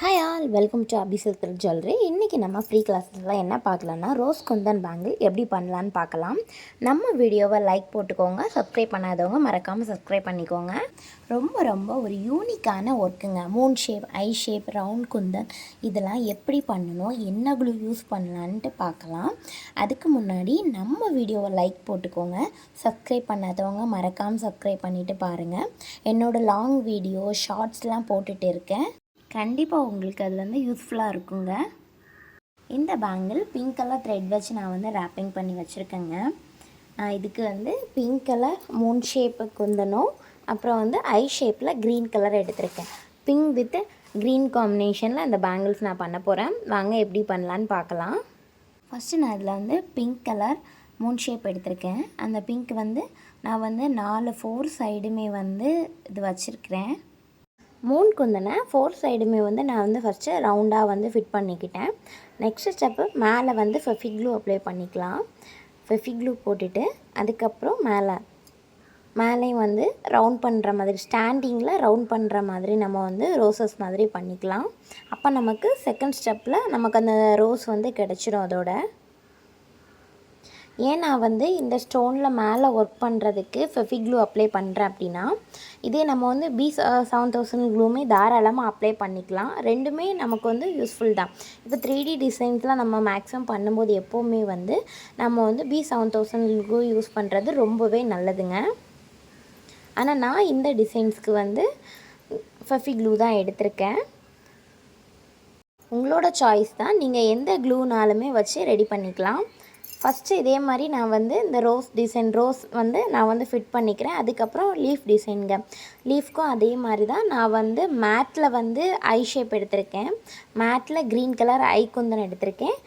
Hi all, welcome to Abhisal Jewellery. இன்றைக்கி நம்ம free கிளாஸஸில் என்ன பார்க்கலான்னா ரோஸ் குந்தன் பேங்கிள் எப்படி பண்ணலான்னு பார்க்கலாம். நம்ம வீடியோவை லைக் போட்டுக்கோங்க, சப்ஸ்கிரைப் பண்ணாதவங்க மறக்காமல் சப்ஸ்கிரைப் பண்ணிக்கோங்க. ரொம்ப ஒரு யூனிக்கான ஒர்க்குங்க. மூன் ஷேப், ஐ ஷேப், ரவுண்ட் குந்தன் இதெல்லாம் எப்படி பண்ணணும், என்ன க்ளூ யூஸ் பண்ணலான்ட்டு பார்க்கலாம். அதுக்கு முன்னாடி நம்ம வீடியோவை லைக் போட்டுக்கோங்க, சப்ஸ்கிரைப் பண்ணாதவங்க மறக்காமல் சப்ஸ்கிரைப் பண்ணிவிட்டு பாருங்கள். என்னோடய லாங் வீடியோ ஷார்ட்ஸ்லாம் போட்டுட்டு இருக்கேன். கண்டிப்பாக உங்களுக்கு அது யூஸ்ஃபுல்லாக இருக்குங்க. இந்த பேங்கிள் பிங்க் கலர் த்ரெட் வச்சு நான் ரேப்பிங் பண்ணி வச்சுருக்கேங்க. இதுக்கு பிங்க் கலர் மூன் ஷேப்பு குந்தனும் அப்புறம் ஐ ஷேப்பில் க்ரீன் கலர் எடுத்திருக்கேன். பிங்க் வித் க்ரீன் காம்பினேஷனில் அந்த பேங்கிள்ஸ் நான் பண்ண போகிறேன். வாங்க எப்படி பண்ணலான்னு பார்க்கலாம். ஃபஸ்ட்டு நான் இதில் பிங்க் கலர் மூன் ஷேப் எடுத்திருக்கேன். அந்த பிங்க் நான் 4 சைடுமே இது வச்சுருக்கிறேன். மூன் குந்தனை 4 சைடுமே நான் ஃபஸ்ட்டு ரவுண்டாக ஃபிட் பண்ணிக்கிட்டேன். நெக்ஸ்ட் ஸ்டெப்பு மேலே ஃபெஃபிக்ளூ அப்ளை பண்ணிக்கலாம். ஃபெஃபிக்ளூ போட்டுட்டு அதுக்கப்புறம் மேலேயும் ரவுண்ட் பண்ணுற மாதிரி ஸ்டாண்டிங்கில் ரவுண்ட் பண்ணுற மாதிரி நம்ம ரோசஸ் மாதிரி பண்ணிக்கலாம். அப்போ நமக்கு செகண்ட் ஸ்டெப்பில் நமக்கு அந்த ரோஸ் கிடச்சிடும். அதோட ஏன் நான் இந்த ஸ்டோனில் மேலே ஒர்க் பண்ணுறதுக்கு ஃபெஃபிக்ளூ அப்ளை பண்ணுறேன் அப்படின்னா, இதே நம்ம B7000 க்ளூமே தாராளமாக அப்ளை பண்ணிக்கலாம். ரெண்டுமே நமக்கு யூஸ்ஃபுல் தான். இப்போ 3D டிசைன்ஸ்லாம் நம்ம மேக்ஸிமம் பண்ணும்போது எப்போவுமே நம்ம B7000 க்ளூ யூஸ் பண்ணுறது ரொம்பவே நல்லதுங்க. ஆனால் நான் இந்த டிசைன்ஸ்க்கு ஃபெஃபிக்ளூ தான் எடுத்திருக்கேன். உங்களோட சாய்ஸ் தான், நீங்கள் எந்த க்ளூனாலுமே வச்சு ரெடி பண்ணிக்கலாம். ஃபஸ்ட்டு இதே மாதிரி நான் இந்த ரோஸ் டிசைன் நான் ஃபிட் பண்ணிக்கிறேன். அதுக்கப்புறம் லீஃப் டிசைனுங்க. லீஃப்க்கும் அதே மாதிரி தான் நான் மேட்டில் ஐ ஷேப் எடுத்திருக்கேன். மேட்டில் க்ரீன் கலர் ஐ குந்தன் எடுத்திருக்கேன்.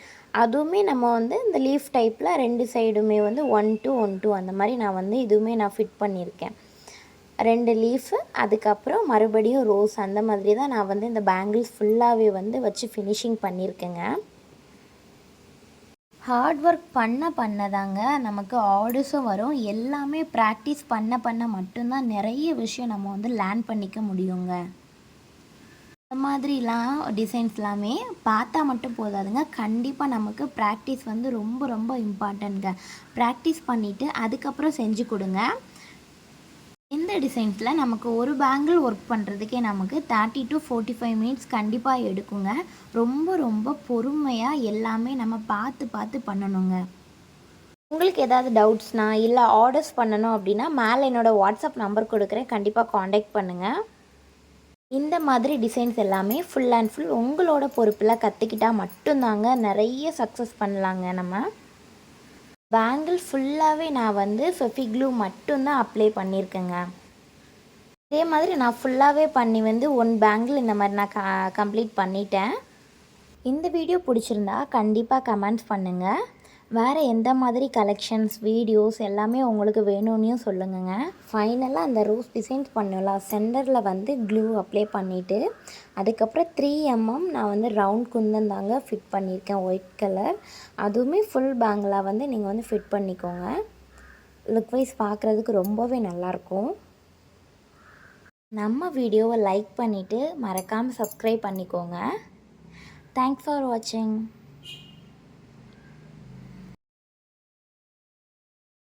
அதுவுமே நம்ம இந்த லீஃப் டைப்பில் 2 சைடுமே 1 to 1 to அந்த மாதிரி நான் இதுவுமே நான் ஃபிட் பண்ணியிருக்கேன். 2 லீஃபு அதுக்கப்புறம் மறுபடியும் ரோஸ் அந்த மாதிரி தான் நான் இந்த பேங்கிள்ஸ் ஃபுல்லாகவே வச்சு ஃபினிஷிங் பண்ணியிருக்கேங்க. ஹார்ட் ஒர்க் பண்ணதாங்க நமக்கு ஆர்டர்ஸும் வரும். எல்லாமே ப்ராக்டிஸ் பண்ண மட்டும்தான் நிறைய விஷயம் நம்ம லேர்ன் பண்ணிக்க முடியுங்க. இந்த மாதிரிலாம் டிசைன்ஸ்லாமே பார்த்தா மட்டும் போதாதுங்க. கண்டிப்பாக நமக்கு ப்ராக்டிஸ் ரொம்ப இம்பார்ட்டன்ட்ங்க. ப்ராக்டிஸ் பண்ணிவிட்டு அதுக்கப்புறம் செஞ்சு கொடுங்க. இந்த டிசைன்ஸில் நமக்கு ஒரு பேங்கிள் ஒர்க் பண்ணுறதுக்கே நமக்கு 30 to 45 மினிட்ஸ் கண்டிப்பாக எடுக்குங்க. ரொம்ப பொறுமையாக எல்லாமே நம்ம பார்த்து பண்ணணுங்க. உங்களுக்கு ஏதாவது டவுட்ஸ்னால் இல்லை ஆர்டர்ஸ் பண்ணணும் அப்படின்னா மேலே என்னோடய வாட்ஸ்அப் நம்பர் கொடுக்குறேன், கண்டிப்பாக காண்டாக்ட் பண்ணுங்கள். இந்த மாதிரி டிசைன்ஸ் எல்லாமே ஃபுல் அண்ட் ஃபுல் உங்களோட பொறுப்பில் கற்றுக்கிட்டால் மட்டும்தாங்க நிறைய சக்ஸஸ் பண்ணலாங்க. நம்ம பேங்கிள் ஃபுல்லாகவே நான் ஃபெஃபிக்ளூ மட்டும்தான் அப்ளை பண்ணியிருக்கேங்க. இதே மாதிரி நான் ஃபுல்லாகவே பண்ணி 1 பேங்கிள் இந்த மாதிரி நான் கம்ப்ளீட் பண்ணிட்டேன். இந்த வீடியோ பிடிச்சிருந்தா கண்டிப்பாக கமெண்ட்ஸ் பண்ணுங்கள். வேறு எந்த மாதிரி கலெக்ஷன்ஸ் வீடியோஸ் எல்லாமே உங்களுக்கு வேணும்னு சொல்லுங்கங்க. ஃபைனலாக அந்த ரோஸ் டிசைன்ஸ் பண்ணலாம். சென்டரில் க்ளூ அப்ளை பண்ணிவிட்டு அதுக்கப்புறம் 3mm நான் ரவுண்ட் குந்தன் தாங்க ஃபிட் பண்ணியிருக்கேன். ஒயிட் கலர் அதுவுமே ஃபுல் பேங்கிளாக நீங்கள் ஃபிட் பண்ணிக்கோங்க. லுக் வைஸ் பார்க்குறதுக்கு ரொம்பவே நல்லாயிருக்கும். நம்ம வீடியோவை லைக் பண்ணிவிட்டு மறக்காமல் சப்ஸ்கிரைப் பண்ணிக்கோங்க. தேங்க்ஸ் ஃபார் வாட்சிங்.